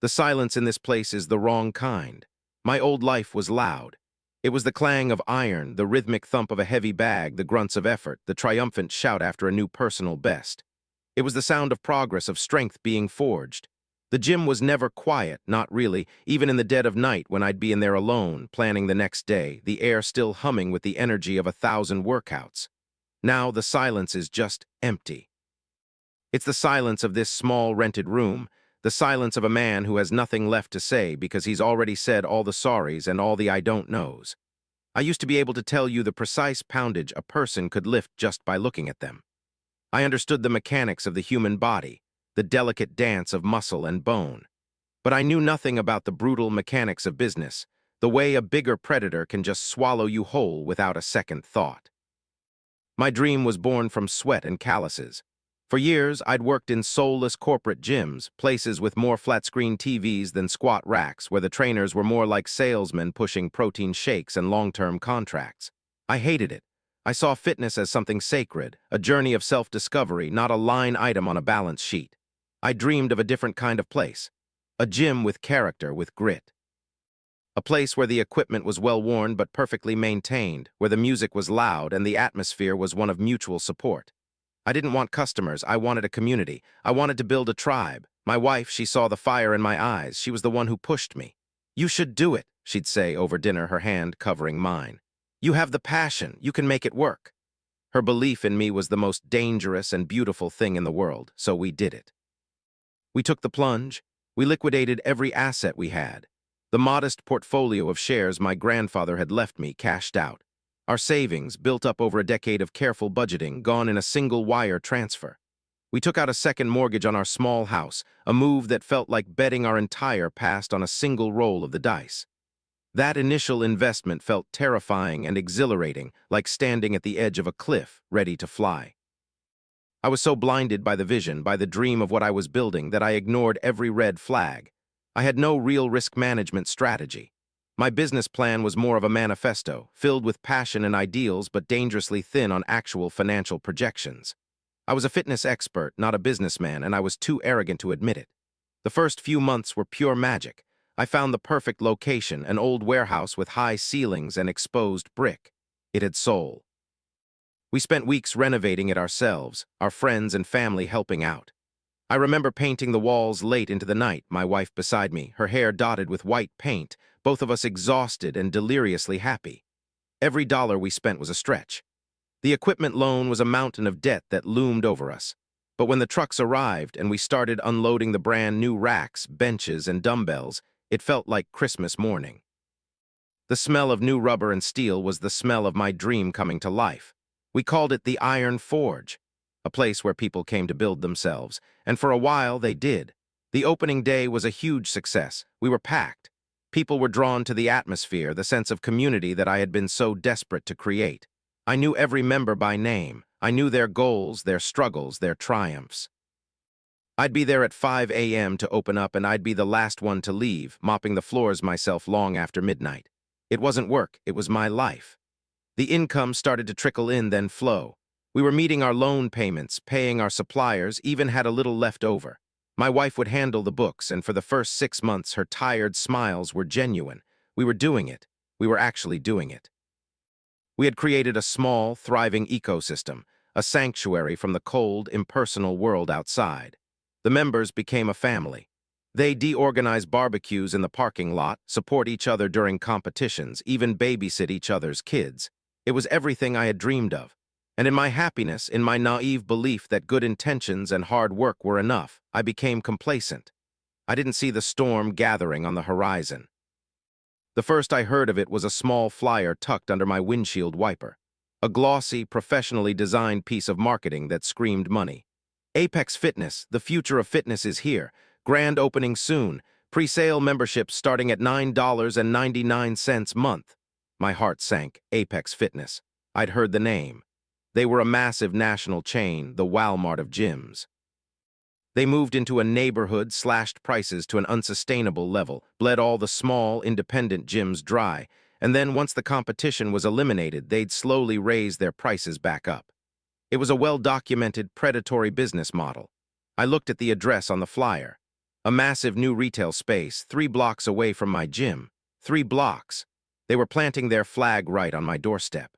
The silence in this place is the wrong kind. My old life was loud. It was the clang of iron, the rhythmic thump of a heavy bag, the grunts of effort, the triumphant shout after a new personal best. It was the sound of progress, of strength being forged. The gym was never quiet, not really, even in the dead of night when I'd be in there alone, planning the next day, the air still humming with the energy of 1,000 workouts. Now the silence is just empty. It's the silence of this small rented room, the silence of a man who has nothing left to say because he's already said all the sorries and all the I don't knows. I used to be able to tell you the precise poundage a person could lift just by looking at them. I understood the mechanics of the human body, the delicate dance of muscle and bone. But I knew nothing about the brutal mechanics of business, the way a bigger predator can just swallow you whole without a second thought. My dream was born from sweat and calluses. For years, I'd worked in soulless corporate gyms, places with more flat-screen TVs than squat racks, where the trainers were more like salesmen pushing protein shakes and long-term contracts. I hated it. I saw fitness as something sacred, a journey of self-discovery, not a line item on a balance sheet. I dreamed of a different kind of place, a gym with character, with grit. A place where the equipment was well-worn but perfectly maintained, where the music was loud and the atmosphere was one of mutual support. I didn't want customers, I wanted a community. I wanted to build a tribe. My wife, she saw the fire in my eyes. She was the one who pushed me. "You should do it," she'd say over dinner, her hand covering mine. "You have the passion, you can make it work." Her belief in me was the most dangerous and beautiful thing in the world, so we did it. We took the plunge. We liquidated every asset we had. The modest portfolio of shares my grandfather had left me cashed out. Our savings, built up over a decade of careful budgeting, gone in a single wire transfer. We took out a second mortgage on our small house, a move that felt like betting our entire past on a single roll of the dice. That initial investment felt terrifying and exhilarating, like standing at the edge of a cliff, ready to fly. I was so blinded by the vision, by the dream of what I was building, that I ignored every red flag. I had no real risk management strategy. My business plan was more of a manifesto, filled with passion and ideals but dangerously thin on actual financial projections. I was a fitness expert, not a businessman, and I was too arrogant to admit it. The first few months were pure magic. I found the perfect location, an old warehouse with high ceilings and exposed brick. It had soul. We spent weeks renovating it ourselves, our friends and family helping out. I remember painting the walls late into the night, my wife beside me, her hair dotted with white paint, both of us exhausted and deliriously happy. Every dollar we spent was a stretch. The equipment loan was a mountain of debt that loomed over us. But when the trucks arrived and we started unloading the brand new racks, benches, and dumbbells, it felt like Christmas morning. The smell of new rubber and steel was the smell of my dream coming to life. We called it the Iron Forge, a place where people came to build themselves, and for a while they did. The opening day was a huge success. We were packed. People were drawn to the atmosphere, the sense of community that I had been so desperate to create. I knew every member by name. I knew their goals, their struggles, their triumphs. I'd be there at 5 a.m. to open up, and I'd be the last one to leave, mopping the floors myself long after midnight. It wasn't work, it was my life. The income started to trickle in, then flow. We were meeting our loan payments, paying our suppliers, even had a little left over. My wife would handle the books, and for the first 6 months her tired smiles were genuine. We were doing it. We were actually doing it. We had created a small, thriving ecosystem, a sanctuary from the cold, impersonal world outside. The members became a family. They de-organize barbecues in the parking lot, support each other during competitions, even babysit each other's kids. It was everything I had dreamed of. And in my happiness, in my naive belief that good intentions and hard work were enough, I became complacent. I didn't see the storm gathering on the horizon. The first I heard of it was a small flyer tucked under my windshield wiper. A glossy, professionally designed piece of marketing that screamed money. Apex Fitness, the future of fitness is here. Grand opening soon. Pre-sale memberships starting at $9.99 month. My heart sank. Apex Fitness. I'd heard the name. They were a massive national chain, the Walmart of gyms. They moved into a neighborhood, slashed prices to an unsustainable level, bled all the small, independent gyms dry, and then once the competition was eliminated, they'd slowly raise their prices back up. It was a well-documented, predatory business model. I looked at the address on the flyer. A massive new retail space, 3 blocks away from my gym. 3 blocks. They were planting their flag right on my doorstep.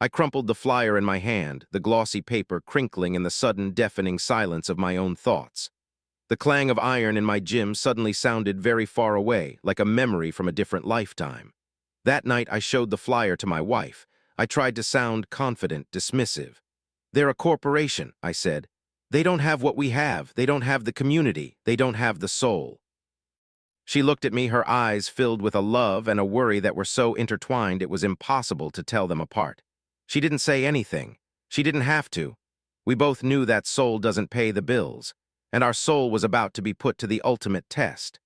I crumpled the flyer in my hand, the glossy paper crinkling in the sudden deafening silence of my own thoughts. The clang of iron in my gym suddenly sounded very far away, like a memory from a different lifetime. That night I showed the flyer to my wife. I tried to sound confident, dismissive. "They're a corporation," I said. "They don't have what we have. They don't have the community. They don't have the soul." She looked at me, her eyes filled with a love and a worry that were so intertwined it was impossible to tell them apart. She didn't say anything. She didn't have to. We both knew that soul doesn't pay the bills, and our soul was about to be put to the ultimate test.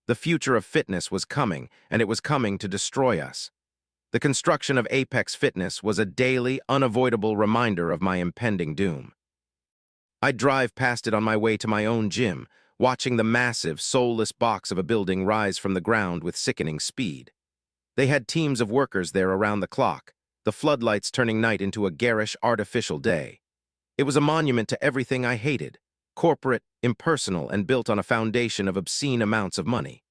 The future of fitness was coming, and it was coming to destroy us. The construction of Apex Fitness was a daily, unavoidable reminder of my impending doom. I'd drive past it on my way to my own gym, watching the massive, soulless box of a building rise from the ground with sickening speed. They had teams of workers there around the clock, the floodlights turning night into a garish, artificial day. It was a monument to everything I hated, corporate, impersonal, and built on a foundation of obscene amounts of money.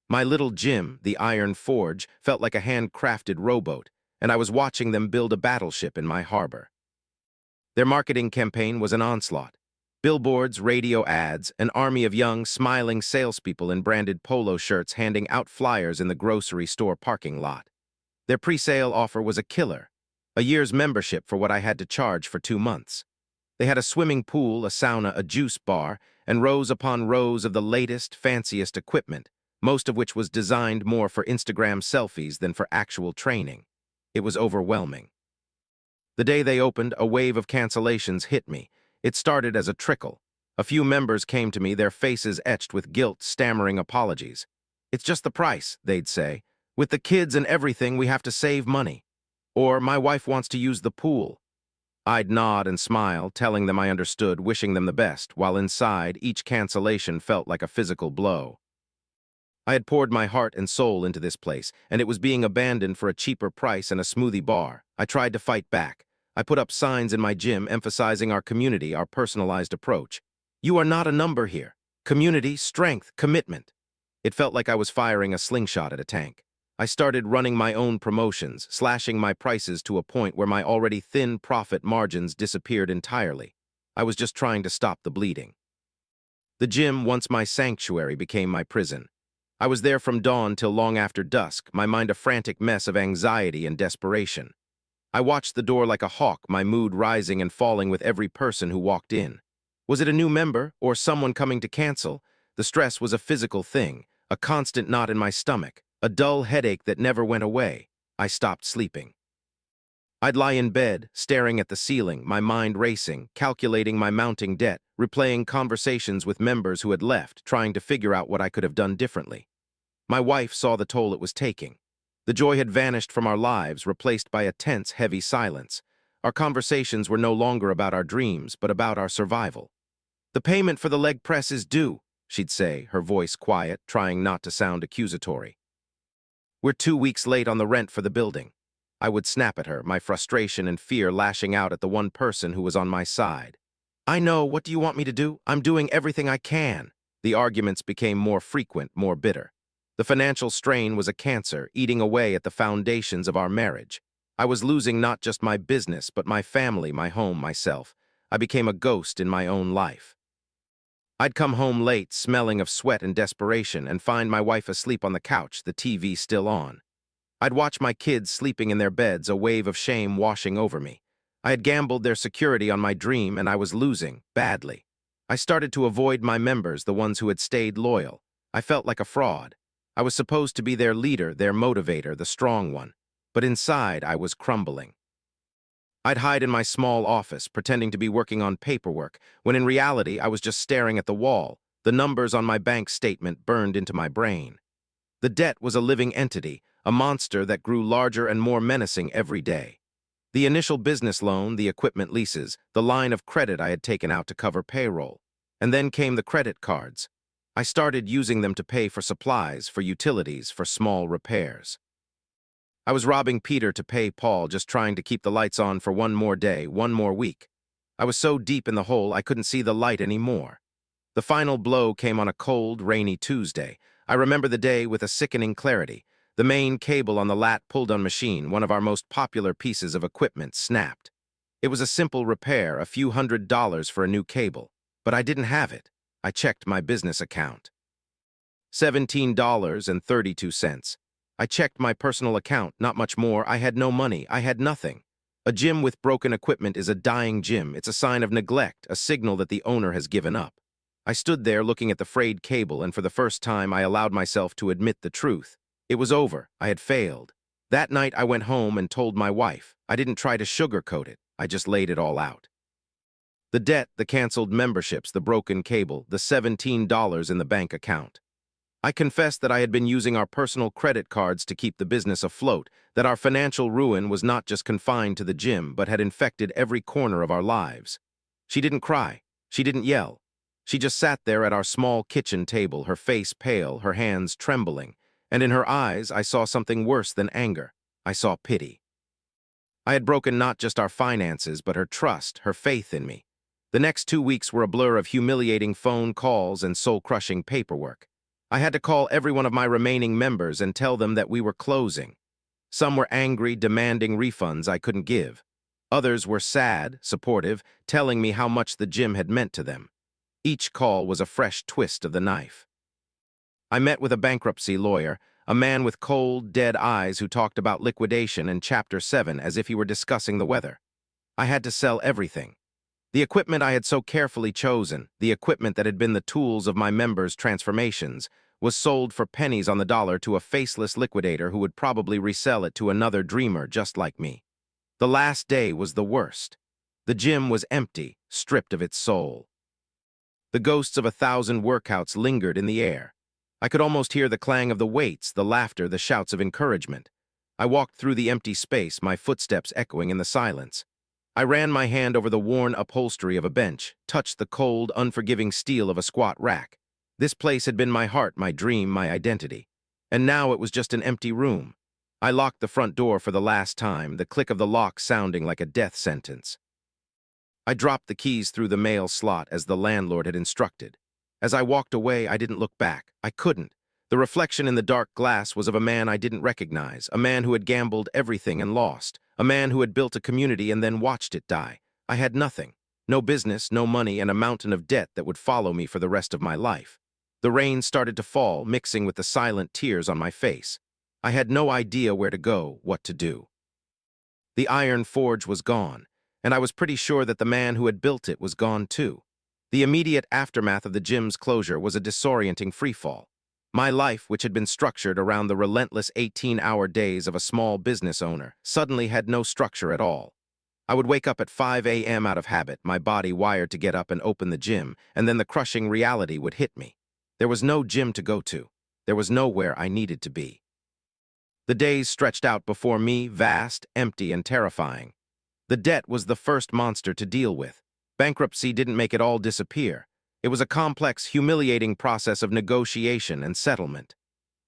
My little gym, the Iron Forge, felt like a hand-crafted rowboat, and I was watching them build a battleship in my harbor. Their marketing campaign was an onslaught. Billboards, radio ads, an army of young, smiling salespeople in branded polo shirts handing out flyers in the grocery store parking lot. Their pre-sale offer was a killer, a year's membership for what I had to charge for 2 months. They had a swimming pool, a sauna, a juice bar, and rows upon rows of the latest, fanciest equipment, most of which was designed more for Instagram selfies than for actual training. It was overwhelming. The day they opened, a wave of cancellations hit me. It started as a trickle. A few members came to me, their faces etched with guilt, stammering apologies. "It's just the price," they'd say. "With the kids and everything, we have to save money." Or, "My wife wants to use the pool." I'd nod and smile, telling them I understood, wishing them the best, while inside, each cancellation felt like a physical blow. I had poured my heart and soul into this place, and it was being abandoned for a cheaper price and a smoothie bar. I tried to fight back. I put up signs in my gym emphasizing our community, our personalized approach. "You are not a number here. Community, strength, commitment." It felt like I was firing a slingshot at a tank. I started running my own promotions, slashing my prices to a point where my already thin profit margins disappeared entirely. I was just trying to stop the bleeding. The gym, once my sanctuary, became my prison. I was there from dawn till long after dusk, my mind a frantic mess of anxiety and desperation. I watched the door like a hawk, my mood rising and falling with every person who walked in. Was it a new member or someone coming to cancel? The stress was a physical thing, a constant knot in my stomach, a dull headache that never went away. I stopped sleeping. I'd lie in bed, staring at the ceiling, my mind racing, calculating my mounting debt, replaying conversations with members who had left, trying to figure out what I could have done differently. My wife saw the toll it was taking. The joy had vanished from our lives, replaced by a tense, heavy silence. Our conversations were no longer about our dreams, but about our survival. "The payment for the leg press is due," she'd say, her voice quiet, trying not to sound accusatory. "We're 2 weeks late on the rent for the building." I would snap at her, my frustration and fear lashing out at the one person who was on my side. "I know, what do you want me to do? I'm doing everything I can." The arguments became more frequent, more bitter. The financial strain was a cancer, eating away at the foundations of our marriage. I was losing not just my business, but my family, my home, myself. I became a ghost in my own life. I'd come home late, smelling of sweat and desperation, and find my wife asleep on the couch, the TV still on. I'd watch my kids sleeping in their beds, a wave of shame washing over me. I had gambled their security on my dream, and I was losing, badly. I started to avoid my members, the ones who had stayed loyal. I felt like a fraud. I was supposed to be their leader, their motivator, the strong one. But inside, I was crumbling. I'd hide in my small office, pretending to be working on paperwork, when in reality, I was just staring at the wall. The numbers on my bank statement burned into my brain. The debt was a living entity, a monster that grew larger and more menacing every day. The initial business loan, the equipment leases, the line of credit I had taken out to cover payroll. And then came the credit cards. I started using them to pay for supplies, for utilities, for small repairs. I was robbing Peter to pay Paul, just trying to keep the lights on for one more day, one more week. I was so deep in the hole I couldn't see the light anymore. The final blow came on a cold, rainy Tuesday. I remember the day with a sickening clarity. The main cable on the lat pull-down machine, one of our most popular pieces of equipment, snapped. It was a simple repair, a few $100s for a new cable. But I didn't have it. I checked my business account. $17.32. I checked my personal account, not much more. I had no money. I had nothing. A gym with broken equipment is a dying gym. It's a sign of neglect, a signal that the owner has given up. I stood there looking at the frayed cable, and for the first time I allowed myself to admit the truth. It was over. I had failed. That night I went home and told my wife. I didn't try to sugarcoat it. I just laid it all out. The debt, the canceled memberships, the broken cable, the $17 in the bank account. I confessed that I had been using our personal credit cards to keep the business afloat, that our financial ruin was not just confined to the gym, but had infected every corner of our lives. She didn't cry. She didn't yell. She just sat there at our small kitchen table, her face pale, her hands trembling, and in her eyes I saw something worse than anger. I saw pity. I had broken not just our finances, but her trust, her faith in me. The next 2 weeks were a blur of humiliating phone calls and soul-crushing paperwork. I had to call every one of my remaining members and tell them that we were closing. Some were angry, demanding refunds I couldn't give. Others were sad, supportive, telling me how much the gym had meant to them. Each call was a fresh twist of the knife. I met with a bankruptcy lawyer, a man with cold, dead eyes who talked about liquidation and Chapter 7 as if he were discussing the weather. I had to sell everything. The equipment I had so carefully chosen, the equipment that had been the tools of my members' transformations, was sold for pennies on the dollar to a faceless liquidator who would probably resell it to another dreamer just like me. The last day was the worst. The gym was empty, stripped of its soul. The ghosts of 1,000 workouts lingered in the air. I could almost hear the clang of the weights, the laughter, the shouts of encouragement. I walked through the empty space, my footsteps echoing in the silence. I ran my hand over the worn upholstery of a bench, touched the cold, unforgiving steel of a squat rack. This place had been my heart, my dream, my identity. And now it was just an empty room. I locked the front door for the last time, the click of the lock sounding like a death sentence. I dropped the keys through the mail slot as the landlord had instructed. As I walked away, I didn't look back. I couldn't. The reflection in the dark glass was of a man I didn't recognize, a man who had gambled everything and lost, a man who had built a community and then watched it die. I had nothing. No business, no money, and a mountain of debt that would follow me for the rest of my life. The rain started to fall, mixing with the silent tears on my face. I had no idea where to go, what to do. The iron forge was gone, and I was pretty sure that the man who had built it was gone too. The immediate aftermath of the gym's closure was a disorienting freefall. My life, which had been structured around the relentless 18-hour days of a small business owner, suddenly had no structure at all. I would wake up at 5 a.m. out of habit, my body wired to get up and open the gym, and then the crushing reality would hit me. There was no gym to go to. There was nowhere I needed to be. The days stretched out before me, vast, empty, and terrifying. The debt was the first monster to deal with. Bankruptcy didn't make it all disappear. It was a complex, humiliating process of negotiation and settlement.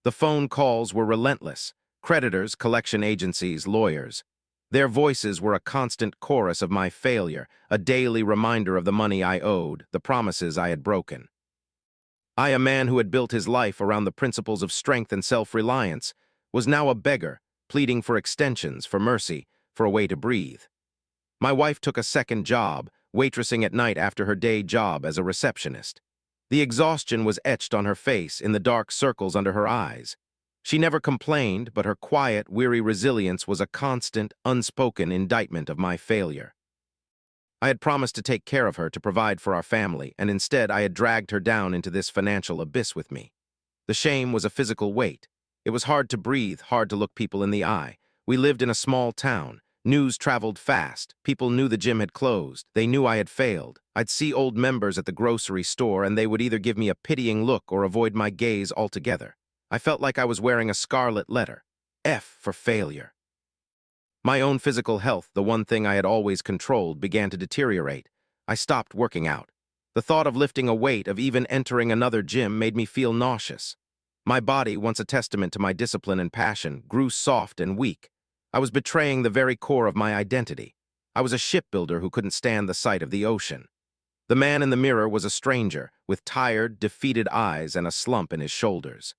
The phone calls were relentless. Creditors, collection agencies, lawyers. Their voices were a constant chorus of my failure, a daily reminder of the money I owed, the promises I had broken. I, a man who had built his life around the principles of strength and self-reliance, was now a beggar, pleading for extensions, for mercy, for a way to breathe. My wife took a second job, waitressing at night after her day job as a receptionist. The exhaustion was etched on her face in the dark circles under her eyes. She never complained, but her quiet, weary resilience was a constant, unspoken indictment of my failure. I had promised to take care of her, to provide for our family, and instead I had dragged her down into this financial abyss with me. The shame was a physical weight. It was hard to breathe, hard to look people in the eye. We lived in a small town. News traveled fast. People knew the gym had closed. They knew I had failed. I'd see old members at the grocery store, and they would either give me a pitying look or avoid my gaze altogether. I felt like I was wearing a scarlet letter. F for failure. My own physical health, the one thing I had always controlled, began to deteriorate. I stopped working out. The thought of lifting a weight, of even entering another gym, made me feel nauseous. My body, once a testament to my discipline and passion, grew soft and weak. I was betraying the very core of my identity. I was a shipbuilder who couldn't stand the sight of the ocean. The man in the mirror was a stranger, with tired, defeated eyes and a slump in his shoulders.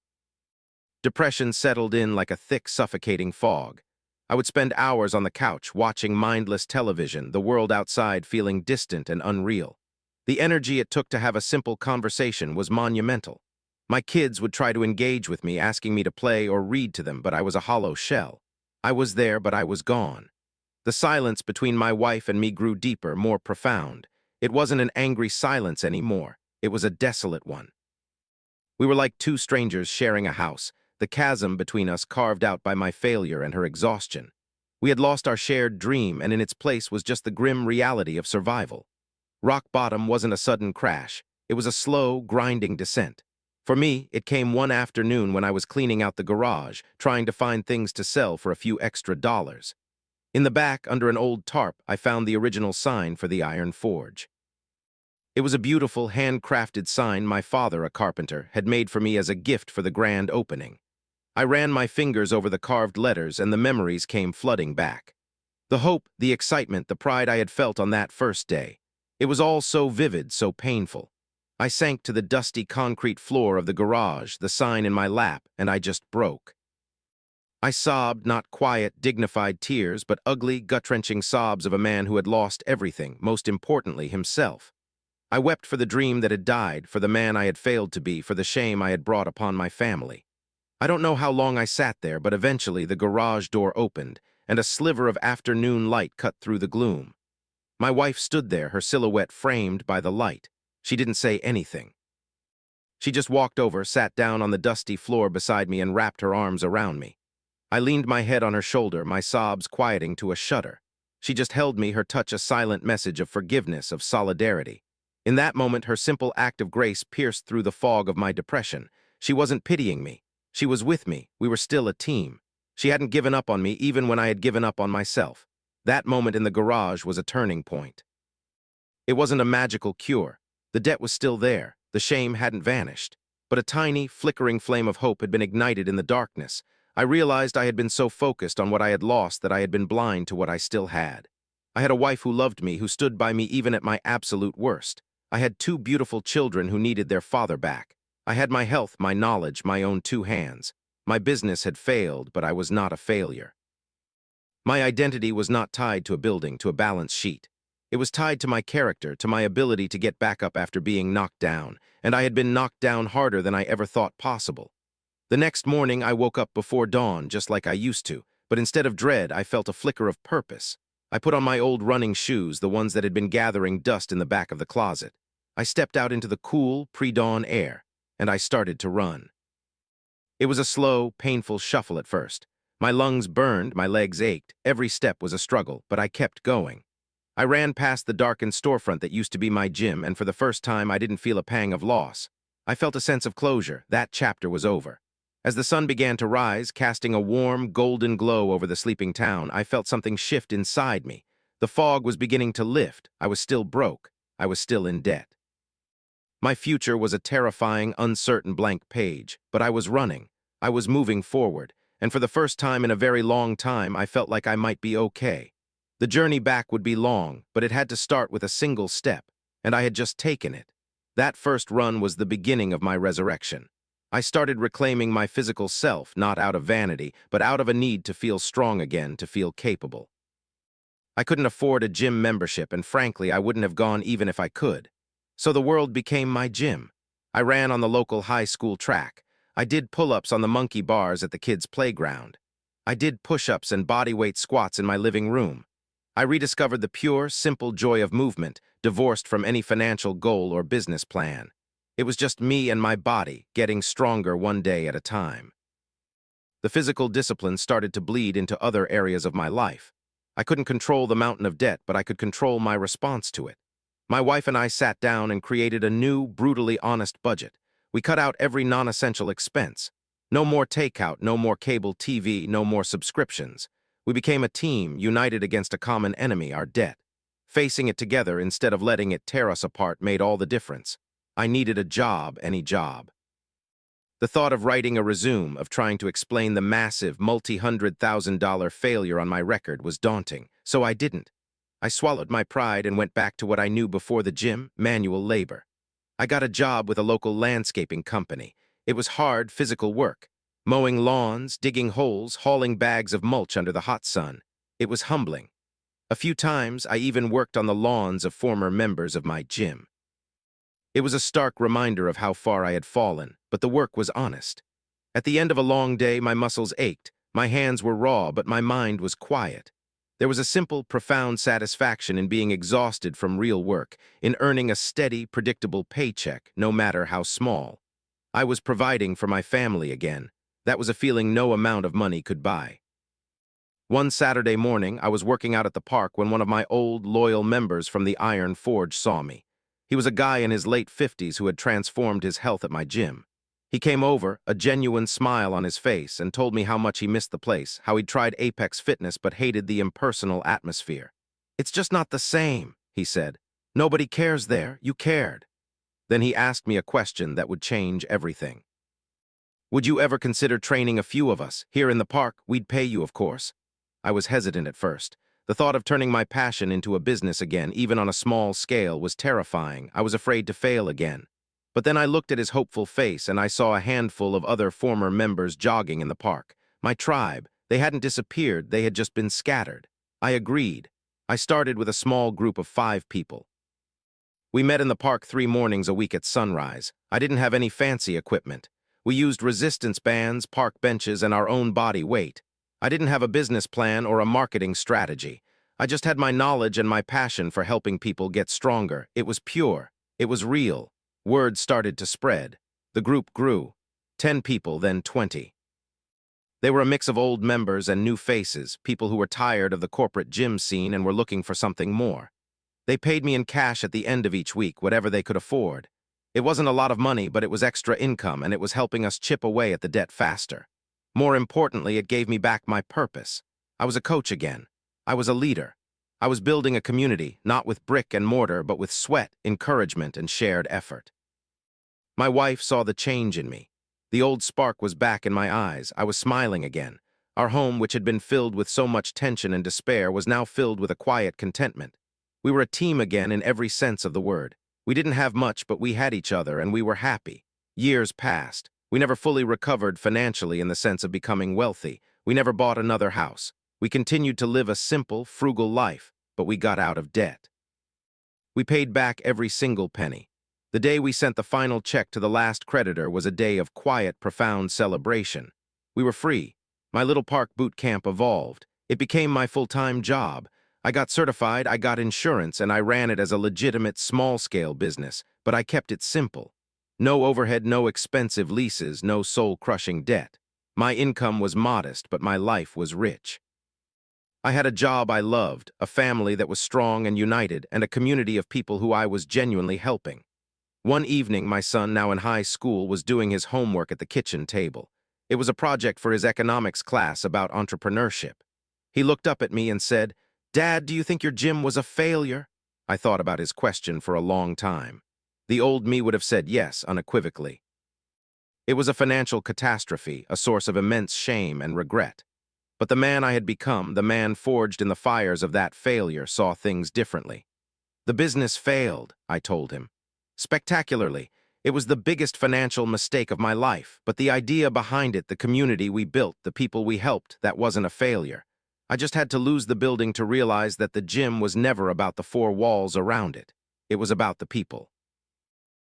Depression settled in like a thick, suffocating fog. I would spend hours on the couch watching mindless television, the world outside feeling distant and unreal. The energy it took to have a simple conversation was monumental. My kids would try to engage with me, asking me to play or read to them, but I was a hollow shell. I was there, but I was gone. The silence between my wife and me grew deeper, more profound. It wasn't an angry silence anymore. It was a desolate one. We were like two strangers sharing a house, the chasm between us carved out by my failure and her exhaustion. We had lost our shared dream, and in its place was just the grim reality of survival. Rock bottom wasn't a sudden crash. It was a slow, grinding descent. For me, it came one afternoon when I was cleaning out the garage, trying to find things to sell for a few extra dollars. In the back, under an old tarp, I found the original sign for the iron forge. It was a beautiful, handcrafted sign my father, a carpenter, had made for me as a gift for the grand opening. I ran my fingers over the carved letters, and the memories came flooding back. The hope, the excitement, the pride I had felt on that first day. It was all so vivid, so painful. I sank to the dusty concrete floor of the garage, the sign in my lap, and I just broke. I sobbed, not quiet, dignified tears, but ugly, gut-wrenching sobs of a man who had lost everything, most importantly, himself. I wept for the dream that had died, for the man I had failed to be, for the shame I had brought upon my family. I don't know how long I sat there, but eventually the garage door opened, and a sliver of afternoon light cut through the gloom. My wife stood there, her silhouette framed by the light. She didn't say anything. She just walked over, sat down on the dusty floor beside me, and wrapped her arms around me. I leaned my head on her shoulder, my sobs quieting to a shudder. She just held me, her touch a silent message of forgiveness, of solidarity. In that moment, her simple act of grace pierced through the fog of my depression. She wasn't pitying me. She was with me. We were still a team. She hadn't given up on me, even when I had given up on myself. That moment in the garage was a turning point. It wasn't a magical cure. The debt was still there. The shame hadn't vanished. But a tiny, flickering flame of hope had been ignited in the darkness. I realized I had been so focused on what I had lost that I had been blind to what I still had. I had a wife who loved me, who stood by me even at my absolute worst. I had two beautiful children who needed their father back. I had my health, my knowledge, my own two hands. My business had failed, but I was not a failure. My identity was not tied to a building, to a balance sheet. It was tied to my character, to my ability to get back up after being knocked down, and I had been knocked down harder than I ever thought possible. The next morning, I woke up before dawn, just like I used to, but instead of dread, I felt a flicker of purpose. I put on my old running shoes, the ones that had been gathering dust in the back of the closet. I stepped out into the cool, pre-dawn air, and I started to run. It was a slow, painful shuffle at first. My lungs burned, my legs ached. Every step was a struggle, but I kept going. I ran past the darkened storefront that used to be my gym, and for the first time, I didn't feel a pang of loss. I felt a sense of closure. That chapter was over. As the sun began to rise, casting a warm, golden glow over the sleeping town, I felt something shift inside me. The fog was beginning to lift. I was still broke. I was still in debt. My future was a terrifying, uncertain blank page, but I was running. I was moving forward, and for the first time in a very long time, I felt like I might be okay. The journey back would be long, but it had to start with a single step, and I had just taken it. That first run was the beginning of my resurrection. I started reclaiming my physical self, not out of vanity, but out of a need to feel strong again, to feel capable. I couldn't afford a gym membership, and frankly, I wouldn't have gone even if I could. So the world became my gym. I ran on the local high school track. I did pull-ups on the monkey bars at the kids' playground. I did push-ups and bodyweight squats in my living room. I rediscovered the pure, simple joy of movement, divorced from any financial goal or business plan. It was just me and my body, getting stronger one day at a time. The physical discipline started to bleed into other areas of my life. I couldn't control the mountain of debt, but I could control my response to it. My wife and I sat down and created a new, brutally honest budget. We cut out every non-essential expense. No more takeout, no more cable TV, no more subscriptions. We became a team, united against a common enemy, our debt. Facing it together instead of letting it tear us apart made all the difference. I needed a job, any job. The thought of writing a resume, of trying to explain the massive, multi-$100,000 failure on my record was daunting, so I didn't. I swallowed my pride and went back to what I knew before the gym, manual labor. I got a job with a local landscaping company. It was hard, physical work. Mowing lawns, digging holes, hauling bags of mulch under the hot sun. It was humbling. A few times, I even worked on the lawns of former members of my gym. It was a stark reminder of how far I had fallen, but the work was honest. At the end of a long day, my muscles ached, my hands were raw, but my mind was quiet. There was a simple, profound satisfaction in being exhausted from real work, in earning a steady, predictable paycheck, no matter how small. I was providing for my family again. That was a feeling no amount of money could buy. One Saturday morning, I was working out at the park when one of my old, loyal members from the Iron Forge saw me. He was a guy in his late 50s who had transformed his health at my gym. He came over, a genuine smile on his face, and told me how much he missed the place, how he'd tried Apex Fitness but hated the impersonal atmosphere. "It's just not the same," he said. "Nobody cares there. You cared." Then he asked me a question that would change everything. "Would you ever consider training a few of us? Here in the park, we'd pay you, of course." I was hesitant at first. The thought of turning my passion into a business again, even on a small scale, was terrifying. I was afraid to fail again. But then I looked at his hopeful face and I saw a handful of other former members jogging in the park. My tribe. They hadn't disappeared, they had just been scattered. I agreed. I started with a small group of 5 people. We met in the park 3 mornings a week at sunrise. I didn't have any fancy equipment. We used resistance bands, park benches, and our own body weight. I didn't have a business plan or a marketing strategy. I just had my knowledge and my passion for helping people get stronger. It was pure. It was real. Word started to spread. The group grew. 10 people, then 20. They were a mix of old members and new faces, people who were tired of the corporate gym scene and were looking for something more. They paid me in cash at the end of each week, whatever they could afford. It wasn't a lot of money, but it was extra income, and it was helping us chip away at the debt faster. More importantly, it gave me back my purpose. I was a coach again. I was a leader. I was building a community, not with brick and mortar, but with sweat, encouragement, and shared effort. My wife saw the change in me. The old spark was back in my eyes. I was smiling again. Our home, which had been filled with so much tension and despair, was now filled with a quiet contentment. We were a team again in every sense of the word. We didn't have much, but we had each other, and we were happy. Years passed. We never fully recovered financially in the sense of becoming wealthy. We never bought another house. We continued to live a simple, frugal life, but we got out of debt. We paid back every single penny. The day we sent the final check to the last creditor was a day of quiet, profound celebration. We were free. My little park boot camp evolved. It became my full-time job. I got certified, I got insurance, and I ran it as a legitimate small-scale business, but I kept it simple. No overhead, no expensive leases, no soul-crushing debt. My income was modest, but my life was rich. I had a job I loved, a family that was strong and united, and a community of people who I was genuinely helping. One evening, my son, now in high school, was doing his homework at the kitchen table. It was a project for his economics class about entrepreneurship. He looked up at me and said, "Dad, do you think your gym was a failure?" I thought about his question for a long time. The old me would have said yes, unequivocally. It was a financial catastrophe, a source of immense shame and regret. But the man I had become, the man forged in the fires of that failure, saw things differently. "The business failed," I told him. "Spectacularly. It was the biggest financial mistake of my life, but the idea behind it, the community we built, the people we helped, that wasn't a failure. I just had to lose the building to realize that the gym was never about the 4 walls around it. It was about the people."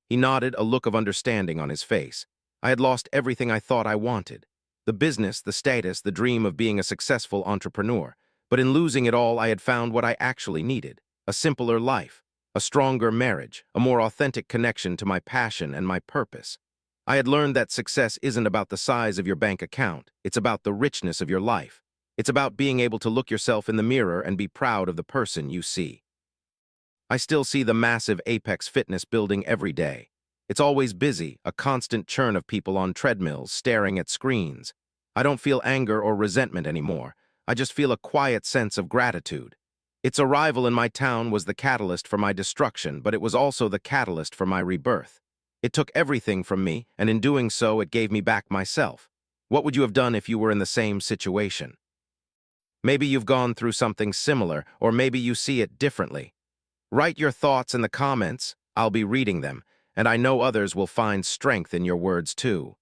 He nodded, a look of understanding on his face. I had lost everything I thought I wanted. The business, the status, the dream of being a successful entrepreneur. But in losing it all, I had found what I actually needed. A simpler life, a stronger marriage, a more authentic connection to my passion and my purpose. I had learned that success isn't about the size of your bank account. It's about the richness of your life. It's about being able to look yourself in the mirror and be proud of the person you see. I still see the massive Apex Fitness building every day. It's always busy, a constant churn of people on treadmills, staring at screens. I don't feel anger or resentment anymore. I just feel a quiet sense of gratitude. Its arrival in my town was the catalyst for my destruction, but it was also the catalyst for my rebirth. It took everything from me, and in doing so, it gave me back myself. What would you have done if you were in the same situation? Maybe you've gone through something similar, or maybe you see it differently. Write your thoughts in the comments. I'll be reading them, and I know others will find strength in your words too.